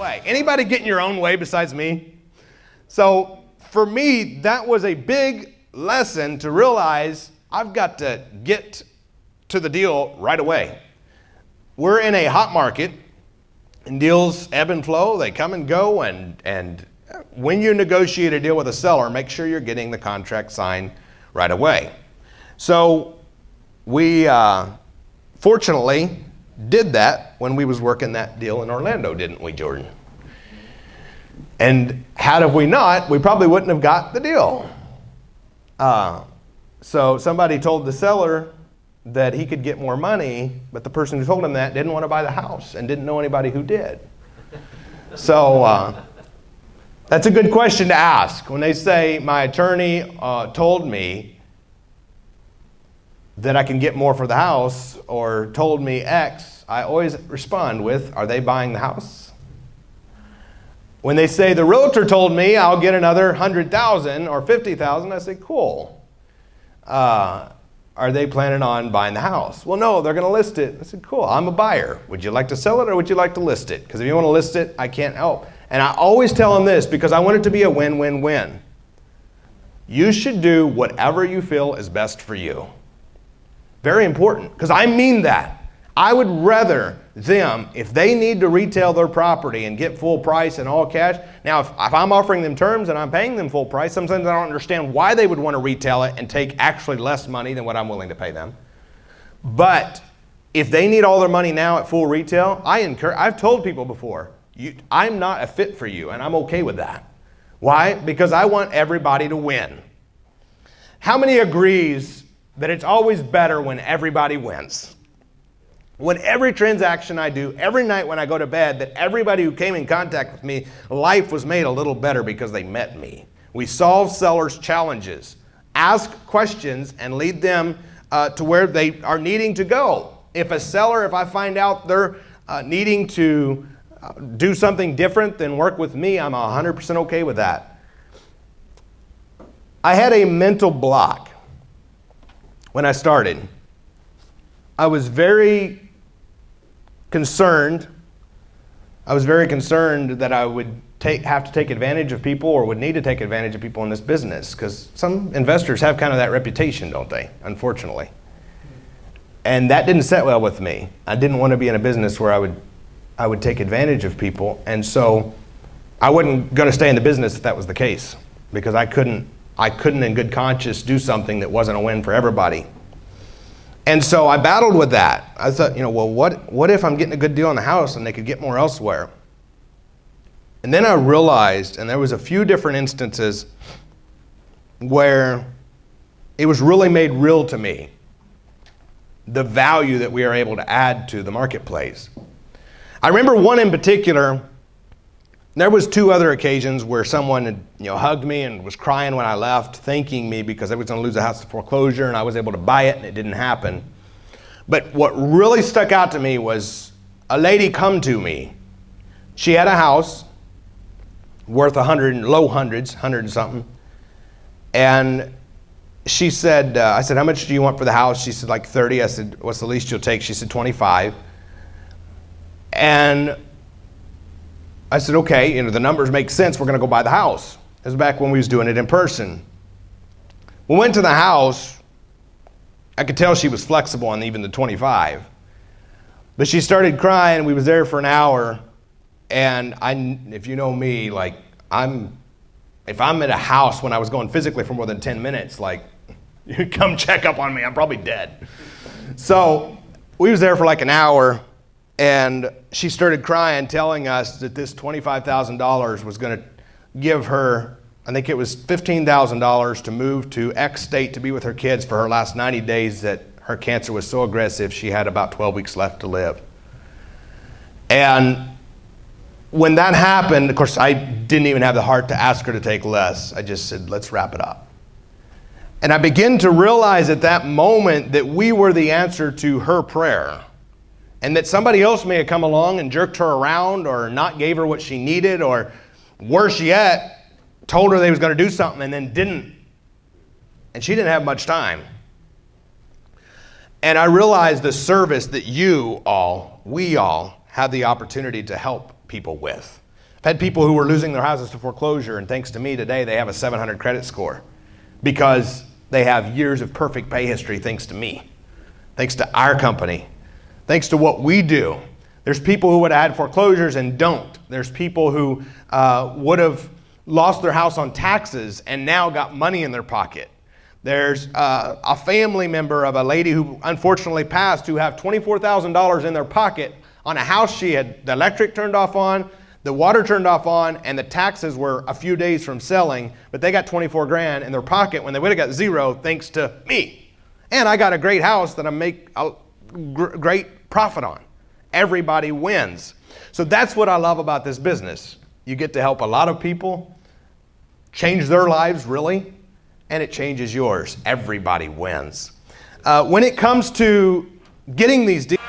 way. Anybody getting your own way besides me? So for me, that was a big lesson to realize I've got to get to the deal right away. We're in a hot market, and deals ebb and flow. They come and go, and when you negotiate a deal with a seller, make sure you're getting the contract signed right away. So we fortunately did that when we was working that deal in Orlando, didn't we, Jordan? And had we not, we probably wouldn't have got the deal. So somebody told the seller that he could get more money, but the person who told him that didn't want to buy the house and didn't know anybody who did. So that's a good question to ask. When they say, my attorney told me that I can get more for the house, or told me X, I always respond with, are they buying the house? When they say, the realtor told me I'll get another $100,000 or $50,000, I say, cool. Are they planning on buying the house? Well, no, they're going to list it. I said, cool, I'm a buyer. Would you like to sell it or would you like to list it? Because if you want to list it, I can't help. And I always tell them this because I want it to be a win-win-win. You should do whatever you feel is best for you. Very important, because I mean that. I would rather them, if they need to retail their property and get full price and all cash. Now, if I'm offering them terms and I'm paying them full price, sometimes I don't understand why they would want to retail it and take actually less money than what I'm willing to pay them. But if they need all their money now at full retail, I've told people before, I'm not a fit for you, and I'm okay with that. Why? Because I want everybody to win. How many agrees that it's always better when everybody wins? When every transaction I do, every night when I go to bed, that everybody who came in contact with me, life was made a little better because they met me. We solve sellers' challenges, ask questions, and lead them to where they are needing to go. If I find out they're needing to do something different than work with me, I'm 100% okay with that. I had a mental block when I started. I was very concerned that I would have to take advantage of people or would need to take advantage of people in this business, because some investors have kind of that reputation, don't they? Unfortunately. And that didn't set well with me. I didn't want to be in a business where I would take advantage of people, and so I wasn't going to stay in the business if that was the case, because I couldn't in good conscience do something that wasn't a win for everybody. And so I battled with that. I thought, well, what if I'm getting a good deal on the house and they could get more elsewhere? And then I realized, and there was a few different instances where it was really made real to me, the value that we are able to add to the marketplace. I remember one in particular. There was two other occasions where someone had, hugged me and was crying when I left, thanking me because I was going to lose the house to foreclosure, and I was able to buy it, and it didn't happen. But what really stuck out to me was a lady come to me. She had a house worth low hundreds, 100 and something. And she said, I said, how much do you want for the house? She said, like 30. I said, what's the least you'll take? She said, 25. And I said, okay, the numbers make sense. We're going to go buy the house. This was back when we was doing it in person. We went to the house. I could tell she was flexible on even the 25. But she started crying. We was there for an hour. And if you know me, if I'm at a house when I was going physically for more than 10 minutes, you come check up on me, I'm probably dead. So we was there for an hour. And she started crying, telling us that this $25,000 was going to give her, I think it was $15,000 to move to X state to be with her kids for her last 90 days, that her cancer was so aggressive she had about 12 weeks left to live. And when that happened, of course, I didn't even have the heart to ask her to take less. I just said, let's wrap it up. And I began to realize at that moment that we were the answer to her prayer. And that somebody else may have come along and jerked her around or not gave her what she needed, or worse yet, told her they was going to do something and then didn't. And she didn't have much time. And I realized the service that we all have the opportunity to help people with. I've had people who were losing their houses to foreclosure, and thanks to me today, they have a 700 credit score because they have years of perfect pay history thanks to me, thanks to our company, thanks to what we do. There's people who would have had foreclosures and don't. There's people who would have lost their house on taxes and now got money in their pocket. There's a family member of a lady who unfortunately passed who have $24,000 in their pocket on a house she had the electric turned off on, the water turned off on, and the taxes were a few days from selling, but they got 24 grand in their pocket when they would have got zero thanks to me. And I got a great house that I make a great profit on. Everybody wins. So that's what I love about this business. You get to help a lot of people, change their lives really, and it changes yours. Everybody wins. When it comes to getting these deals,